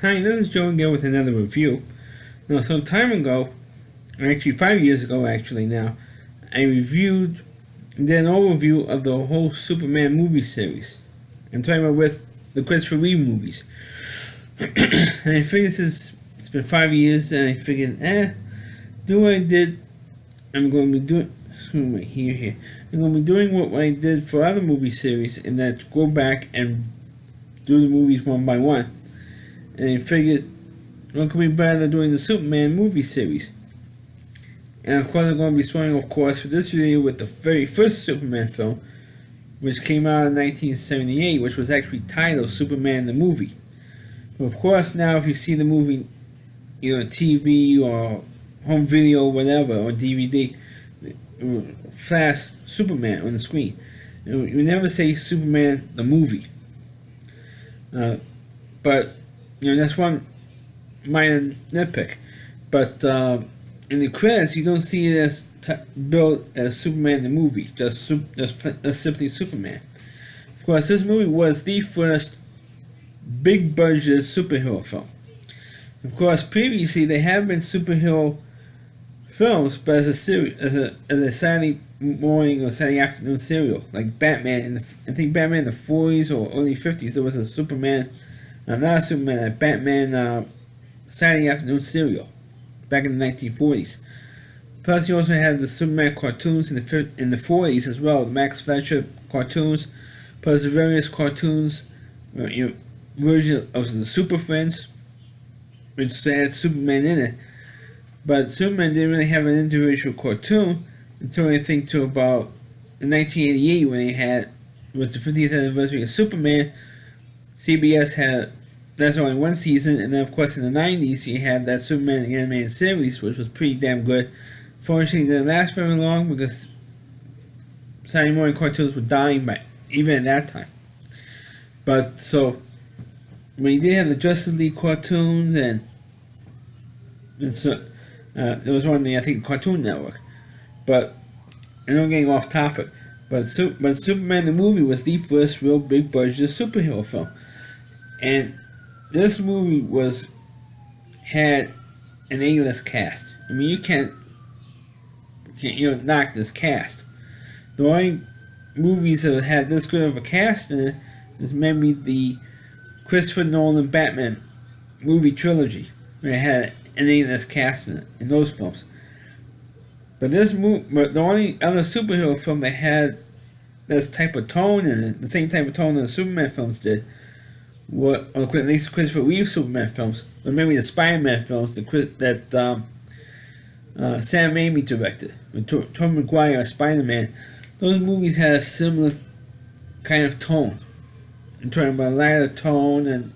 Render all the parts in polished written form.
Hi, this is Joe again with another review. Now, some time ago, or actually 5 years ago, actually now, I reviewed and did an overview of the whole Superman movie series. I'm talking about with the Christopher Reeve movies. And I figured since it's been 5 years, and I figured, do what I did. I'm going to be doing. Excuse me, here. I'm going to be doing what I did for other movie series, and that's go back and do the movies one by one. And I figured, what could be better than doing the Superman movie series? And of course, I'm going to be starting, of course, with this video with the very first Superman film, which came out in 1978, which was actually titled Superman the Movie. But of course, now if you see the movie, either on TV or home video or whatever, or DVD, flash Superman on the screen. You never say Superman the Movie. But that's one minor nitpick. But in the credits, you don't see it as billed as Superman the Movie, just simply Superman. Of course, this movie was the first big budget superhero film. Of course, previously there have been superhero films, but as a series, as a Saturday morning or Saturday afternoon serial, like Batman. I think Batman in the 40s or early 50s, there was a Superman. Not a Superman, a Batman Saturday afternoon serial back in the 1940s. Plus, you also had the Superman cartoons in the 40s as well, the Max Fleischer cartoons, plus the various cartoons, version of the Super Friends, which had Superman in it. But Superman didn't really have an individual cartoon until I think to about 1988 when was the 50th anniversary of Superman. CBS had that's only one season, and then of course in the 90s you had that Superman animated series, which was pretty damn good. Fortunately, it didn't last very long because Saturday morning cartoons were dying by even at that time. But so when you did have the Justice League cartoons, and so there was one on the Cartoon Network, but and I'm getting off topic. But Superman the Movie was the first real big budget superhero film. And this movie had an A-list cast. I mean, you can't knock this cast. The only movies that had this good of a cast in it is maybe the Christopher Nolan Batman movie trilogy, where it had an A-list cast in those films. But the only other superhero film that had this type of tone in it, the same type of tone that the Superman films did, or at least Christopher Reeve Superman films, or maybe the Spider-Man films that Sam Raimi directed, with Tobey Maguire as Spider-Man. Those movies had a similar kind of tone. I'm talking about a lighter tone, and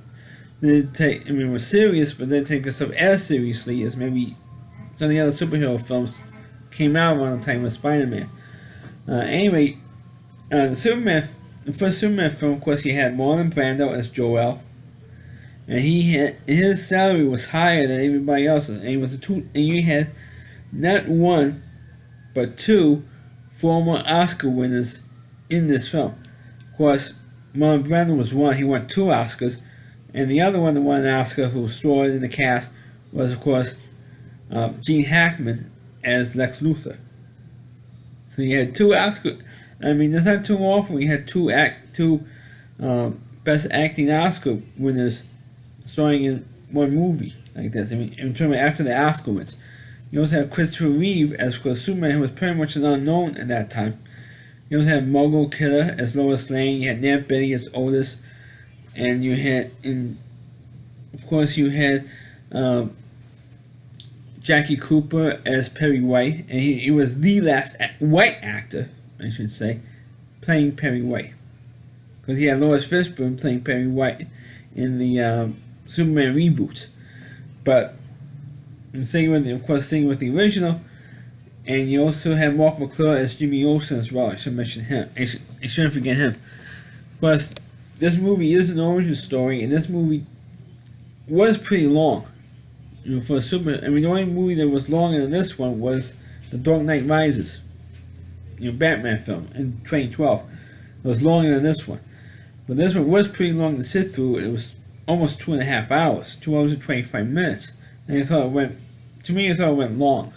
were serious, but they take themselves as seriously as maybe some of the other superhero films came out around the time of Spider-Man. Anyway, the first Superman film, of course, you had Marlon Brando as Jor-El, and his salary was higher than everybody else's, and you had not one, but two former Oscar winners in this film. Of course, Marlon Brando was one; he won 2 Oscars, and the other one that won an Oscar, who was starred in the cast, was of course Gene Hackman as Lex Luthor. So you had 2 Oscars. I mean, there's not too often we had two Best Acting Oscar winners starring in one movie like this. I mean, in terms of after the Oscar wins, you also have Christopher Reeve as Superman, who was pretty much an unknown at that time. You also had Mogul Killer as Lois Lane. You had Ned Beatty as Otis, and you had, Jackie Cooper as Perry White, and he was the last white actor, I should say, playing Perry White, because he had Lawrence Fishburne playing Perry White in the Superman reboots. But I'm saying with the original, and you also have Mark McClure as Jimmy Olsen as well. I should mention him. I shouldn't forget him. Of course, this movie is an origin story, and this movie was pretty long. For Superman, I mean, the only movie that was longer than this one was The Dark Knight Rises, Batman film in 2012. It was longer than this one, but this one was pretty long to sit through. It was almost 2.5 hours, 2 hours and 25 minutes, and I thought it went. To me, I thought it went long.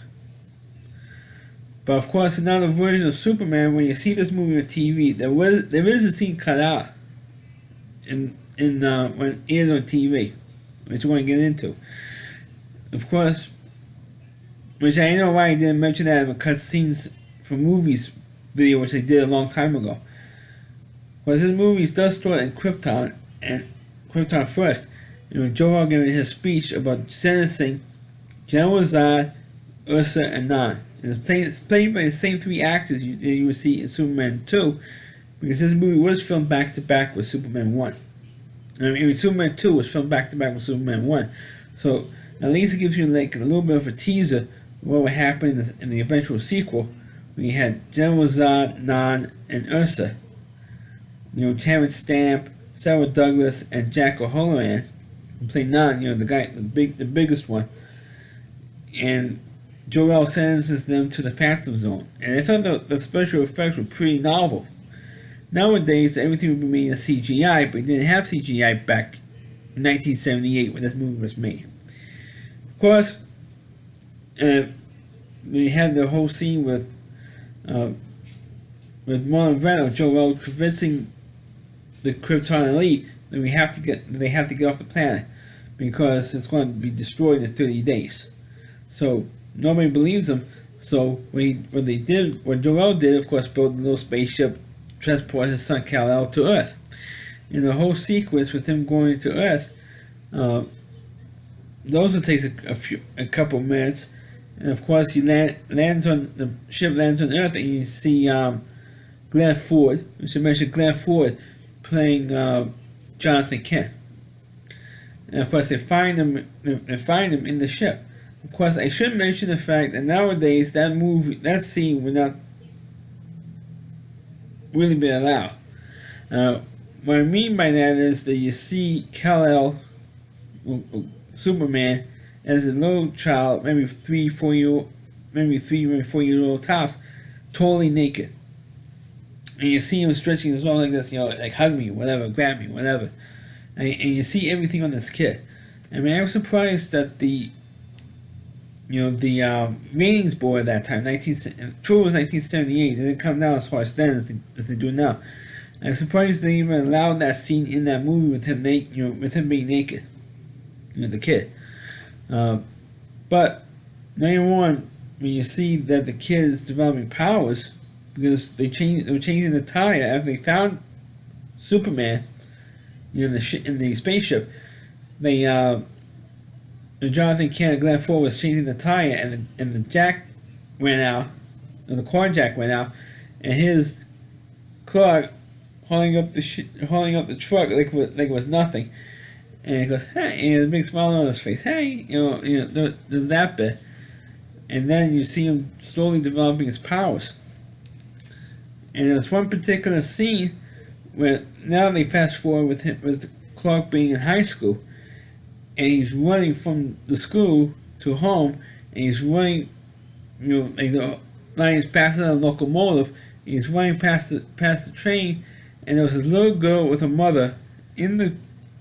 But of course, another version of Superman, when you see this movie on TV, there is a scene cut out in when it is on TV, which I want to get into. Of course, which I know why I didn't mention that in the cut scenes from movies video, which I did a long time ago. Because this movie does start in Krypton, and Krypton first. Jor-El giving his speech about sentencing General Zod, Ursa, and Nan. And it's played by the same three actors you would see in Superman 2, because this movie was filmed back to back with Superman 1. Superman 2 was filmed back to back with Superman 1. So at least it gives you like a little bit of a teaser of what would happen in the eventual sequel, when you had General Zod, Nan, and Ursa. Terrence Stamp, Sarah Douglas, and Jack O'Halloran, who played Nan, the biggest one. And Jor-El sentences them to the Phantom Zone. And I thought the special effects were pretty novel. Nowadays, everything would be made in CGI, but they didn't have CGI back in 1978 when this movie was made. Of course, we had the whole scene with Marlon Brando, Jor-El convincing the Krypton elite that they have to get off the planet because it's going to be destroyed in 30 days. So nobody believes him. So what Jor-El did, of course, build a little spaceship, transport his son Kal-El to Earth. In the whole sequence with him going to Earth, those will take a couple minutes, and of course the ship lands on Earth, and you see Glenn Ford. We should mention Glenn Ford playing Jonathan Kent. And of course they find him in the ship. Of course, I should mention the fact that nowadays that scene would not really be allowed. What I mean by that is that you see Kal-El, Superman, as a little child, maybe 4 year old tops, totally naked. And you see him stretching his arm like this, like hug me, whatever, grab me, whatever. And you see everything on this kid. I mean, I was surprised that the ratings board at that time, true it was 1978, it didn't come down as far as then as they do now. I'm surprised they even allowed that scene in that movie with him being naked, the kid. But later on, when you see that the kid is developing powers, because they were changing the tire after they found Superman, in the spaceship, Jonathan Kent and Glenn Ford was changing the tire, and the jack ran out, and the car jack went out, and his Clark holding up the truck like it was nothing, and he goes, hey, and he has a big smile on his face. Hey, there's that bit, and then you see him slowly developing his powers. And there's one particular scene where now they fast forward with Clark being in high school, and he's running from the school to home, and he's running, like the line is passing a locomotive, and he's running past the train, and there was this little girl with her mother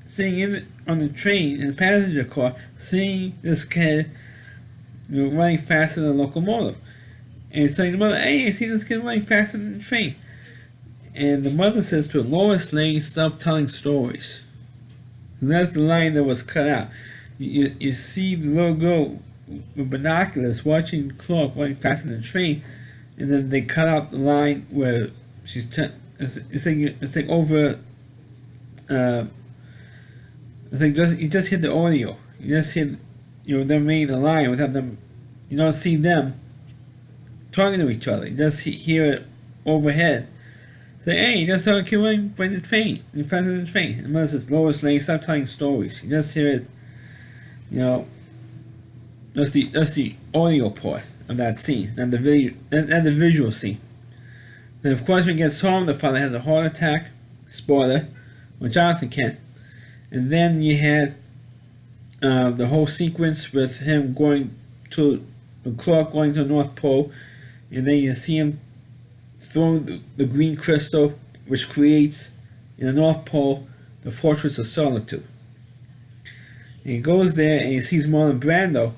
sitting on the train in the passenger car, seeing this kid, running faster than the locomotive, and he's telling the mother, "Hey, I see this kid running faster than the train," and the mother says to her, "Lois Lane, stop telling stories." And that's the line that was cut out. You see the little girl with binoculars watching Clark running faster than the train, and then they cut out the line where she's it's like over. It's like you just hear the audio. You just hear them making the line without them. You don't see them talking to each other. You just hear it overhead. Say, hey, you just saw a kid running by the train, in front of the train. And the mother says, Lois Lane, stop telling stories. You just hear it, that's the audio part of that scene, and the visual scene. Then of course when he gets home, the father has a heart attack, spoiler, with Jonathan Kent. And then you had the whole sequence with him Clark going to the North Pole, and then you see him throwing the green crystal, which creates in the North Pole the Fortress of Solitude. And he goes there and he sees Marlon Brando,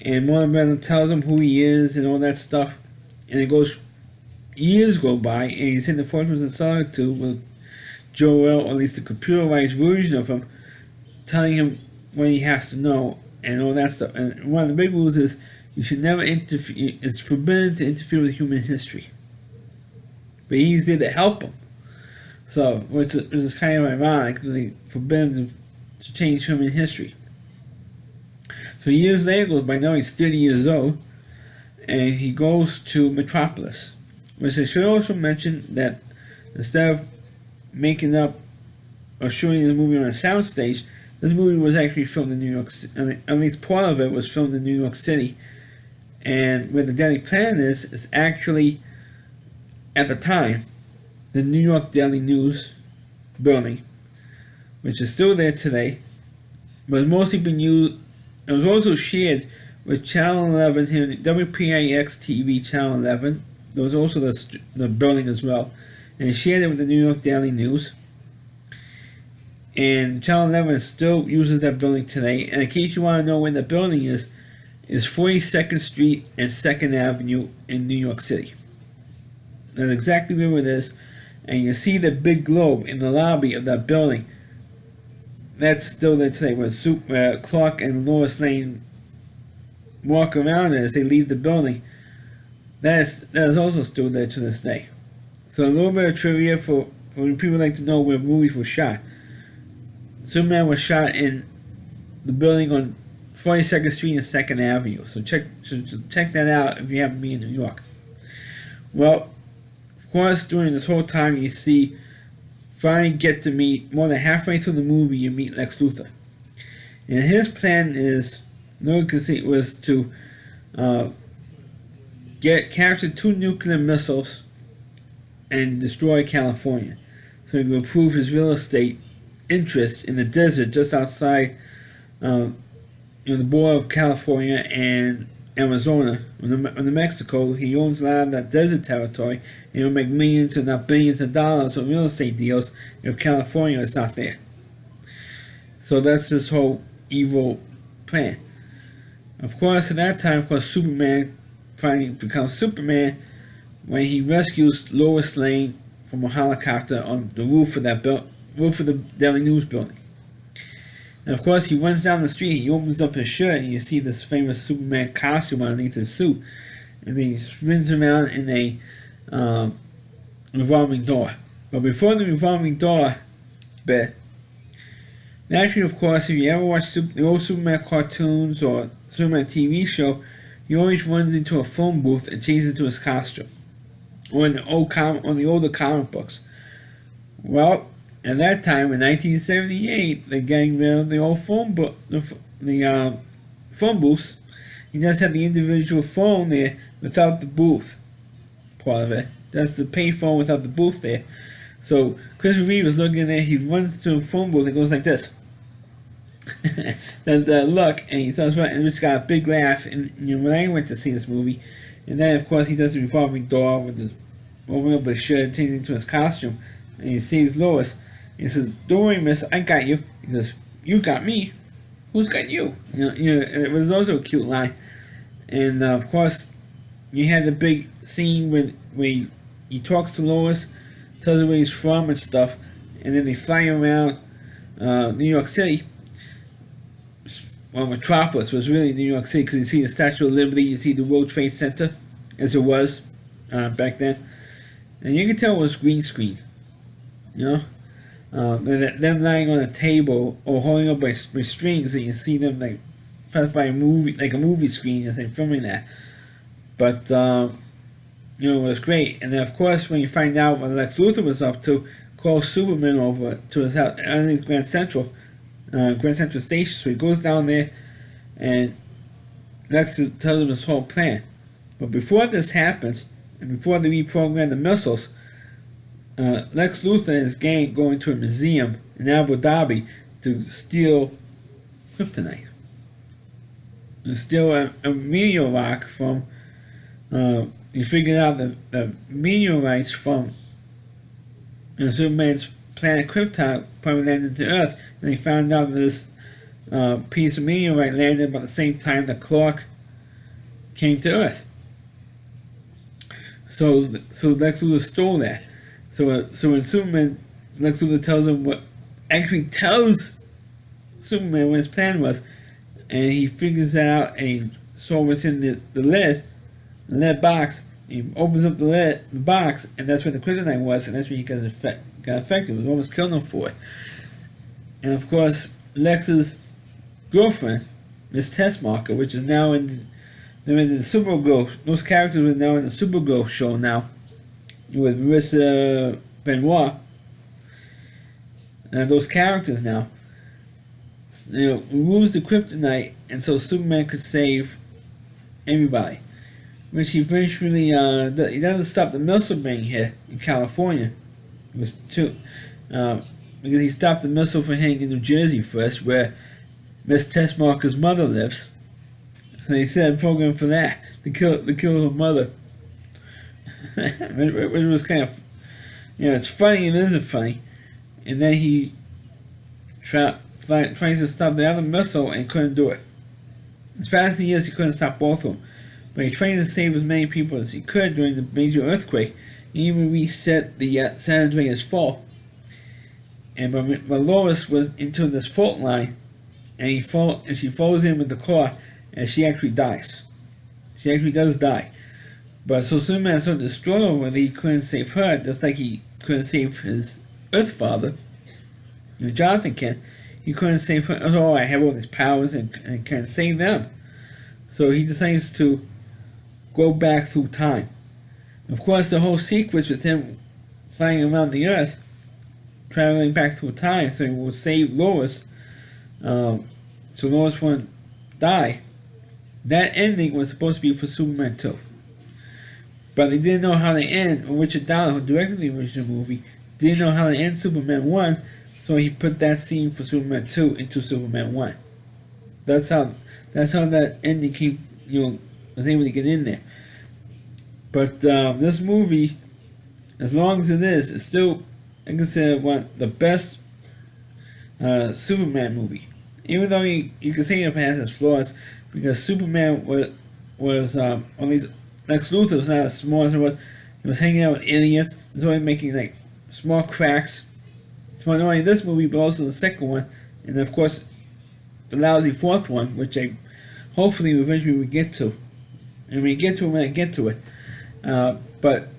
and Marlon Brando tells him who he is and all that stuff. And it goes, years go by, and he's in the Fortress of Solitude with Jor-El, or at least the computerized version of him, telling him what he has to know and all that stuff. And one of the big rules is you should never interfere. It's forbidden to interfere with human history. But he's there to help him. So, which is kind of ironic that they forbid him to change human history. So years later, by now he's 30 years old, and he goes to Metropolis. Which I should also mention that instead of making up or showing the movie on a soundstage, this movie was actually filmed in New York City. At least part of it was filmed in New York City. And where the Daily Planet is actually, at the time, the New York Daily News building, which is still there today, but it's mostly been used. It was also shared with Channel 11 here, WPIX TV Channel 11. There was also the building as well, and they shared it with the New York Daily News. And Channel 11 still uses that building today. And in case you want to know where the building is 42nd Street and 2nd Avenue in New York City. That's exactly where it is. And you see the big globe in the lobby of that building. That's still there today. Where Clark and Lois Lane walk around as they leave the building. That is also still there to this day. So a little bit of trivia for people like to know where movies were shot. Superman was shot in the building on 42nd Street and 2nd Avenue. So check that out if you happen to be in New York. Well, of course, during this whole time, you see, finally get to meet, more than halfway through the movie, you meet Lex Luthor. And his plan was to capture 2 nuclear missiles and destroy California. So he could prove his real estate interest in the desert just outside the border of California and Arizona, in Mexico. He owns a lot of that desert territory, and he'll make millions and not billions of dollars on real estate deals if California is not there. So that's his whole evil plan. Of course, at that time, Superman finally becomes Superman when he rescues Lois Lane from a helicopter on the roof of the Daily News building. And of course, he runs down the street, he opens up his shirt, and you see this famous Superman costume underneath his suit. And then he spins around in a revolving door. But before the revolving door bit, naturally, of course, if you ever watch the old Superman cartoons or Superman TV show, he always runs into a phone booth and changes into his costume. Or in the older comic books. Well, at that time, in 1978, they're getting rid of the old phone booths. You just have the individual phone there without the booth part of it. That's the pay phone without the booth there. So Christopher Reeve is looking there. He runs to a phone booth and goes like this. Then look, and he starts running, and it's got a big laugh. And when I went to see this movie, and then of course he does the revolving door with his opening up his shirt, changing into his costume, and he sees Lois. He says, "Don't worry, miss, I got you." He goes, "You got me? Who's got you?" It was also a cute line. And of course, you had the big scene where he talks to Lois, tells her where he's from and stuff, and then they fly around New York City. Well, Metropolis was really New York City because you see the Statue of Liberty, you see the World Trade Center, as it was back then, and you can tell it was green screen. Them lying on a table or holding up by strings, and you see them like by a movie screen as they're filming that. But it was great. And then of course, when you find out what Lex Luthor was up to, calls Superman over to his house underneath Grand Central Station. So he goes down there, and Lex tells him his whole plan. But before this happens, and before they reprogram the missiles, Lex Luthor and his gang go into a museum in Abu Dhabi to steal kryptonite. To steal a meteor rock from. He figured out the meteorites from Superman's planet Krypton probably landed to Earth, and they found out that this piece of meteorite landed about the same time that Clark came to Earth. So Lex Luthor stole that. So when Superman, Lex Luthor tells him actually tells Superman what his plan was, and he figures that out, and he saw what's in the lead box. He opens up the box, and that's where the kryptonite was, and that's where he got affected. It was almost killed him for it. And of course, Lex's girlfriend, Miss Tessmacher, which is now they're in the Supergirl. Those characters are now in the Supergirl show now, with Marissa Benoit. And those characters now, removes the kryptonite, and so Superman could save everybody. Which he eventually he doesn't stop the missile being hit in California. It was because he stopped the missile from hitting in New Jersey first, where Miss Tessmacher's mother lives. So he set a program for that to kill her mother, which was kind of, it's funny and isn't funny. And then he tries to stop the other missile and couldn't do it. As fast as he is, he couldn't stop both of them. But he tried to save as many people as he could during the major earthquake. He even reset the San Andreas fault. And but Lois was into this fault line, and she follows in with the car, and she actually dies. She actually does die. But so Superman is so destroyed over that he couldn't save her, just like he couldn't save his Earth father, Jonathan Kent. He couldn't save her. Oh, I have all these powers and can't save them. So he decides to go back through time. Of course, the whole sequence with him flying around the Earth, traveling back through time, so he will save Lois, so Lois won't die. That ending was supposed to be for Superman 2. But they didn't know how to end, or Richard Donner, who directed the original movie, didn't know how to end Superman 1, so he put that scene for Superman 2 into Superman 1. That's how that ending came, was able to get in there. But this movie, as long as it is, it's still, I consider one the best Superman movie. Even though you can say if it has its flaws, because Superman was at least Lex Luthor was not as smart as it was. He was hanging out with idiots. He was always making like small cracks. So not only this movie, but also the second one, and of course the lousy fourth one, which I hopefully eventually we get to. And we get to it when I get to it. But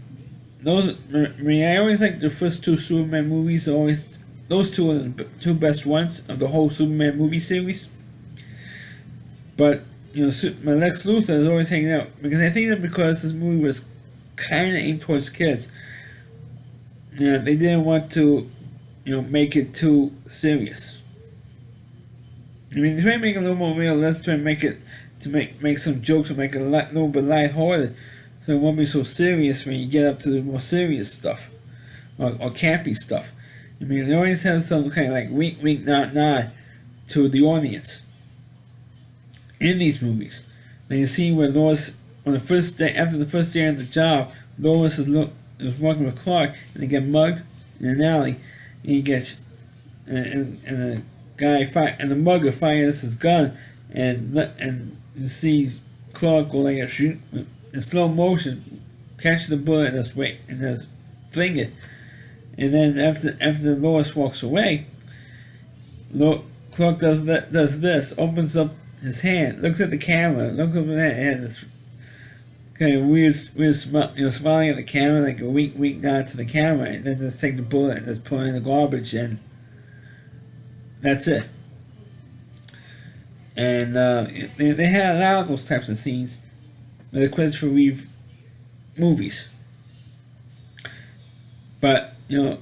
I always like the first two Superman movies. Those two are the two best ones of the whole Superman movie series. But my Lex Luthor is always hanging out because I think that because this movie was kind of aimed towards kids, they didn't want to, make it too serious. I mean, they try to make it a little more realistic, try to make it make some jokes or make it a little bit lighthearted, so it won't be so serious when you get up to the more serious stuff or campy stuff. I mean, they always have some kind of like wink, wink, nod to the audience in these movies. Now you see where Lois, on the first day after the first day on the job, Lois is walking with Clark, and they get mugged in an alley, and he gets and the guy and the mugger fires his gun, and you see Clark go like a shoot in slow motion, catch the bullet in his finger, and then after Lois walks away, Clark does this, opens up his hand, looks at the camera, looks up at that, and this kind of weird smiling at the camera, like a wink nod to the camera, and then just take the bullet and just put it in the garbage, and that's it. And they had a lot of those types of scenes with the Christopher Reeve movies. But, it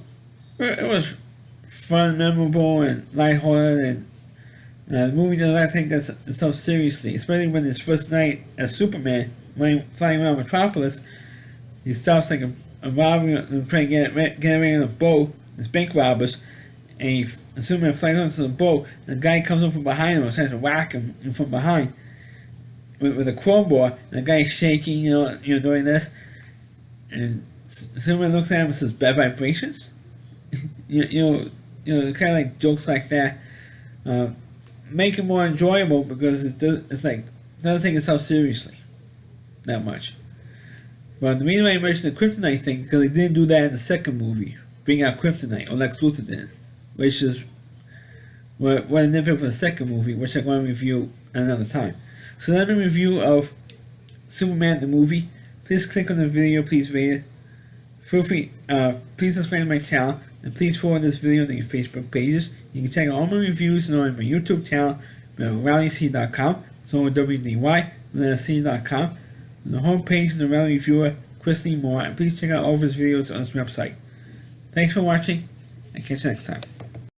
was fun, memorable, and lighthearted, and the movie does not take itself seriously, especially when his first night as Superman, when flying around Metropolis, he stops like a robbery and trying to get away in a boat, it's bank robbers, and Superman flies onto the boat, and the guy comes up from behind him and tries to whack him from behind with a crowbar, and the guy's shaking, doing this, and Superman looks at him and says, "Bad vibrations?" kind of like jokes like that. make it more enjoyable because it's like it doesn't take itself seriously that much. But the reason why I mentioned the kryptonite thing because they didn't do that in the second movie, bring out kryptonite, or Lex Luthor did, which is what I nitpick for the second movie, which I'm going to review another time. So another review of Superman the movie. Please click on the video, please rate it. Feel free, please subscribe to my channel, and please forward this video to your Facebook pages. You can check out all my reviews on my YouTube channel, RowdyC.com, so WDY, C.com. On the homepage of the Rowdy Reviewer, Chris Lee Moore, and please check out all of his videos on his website. Thanks for watching, and catch you next time.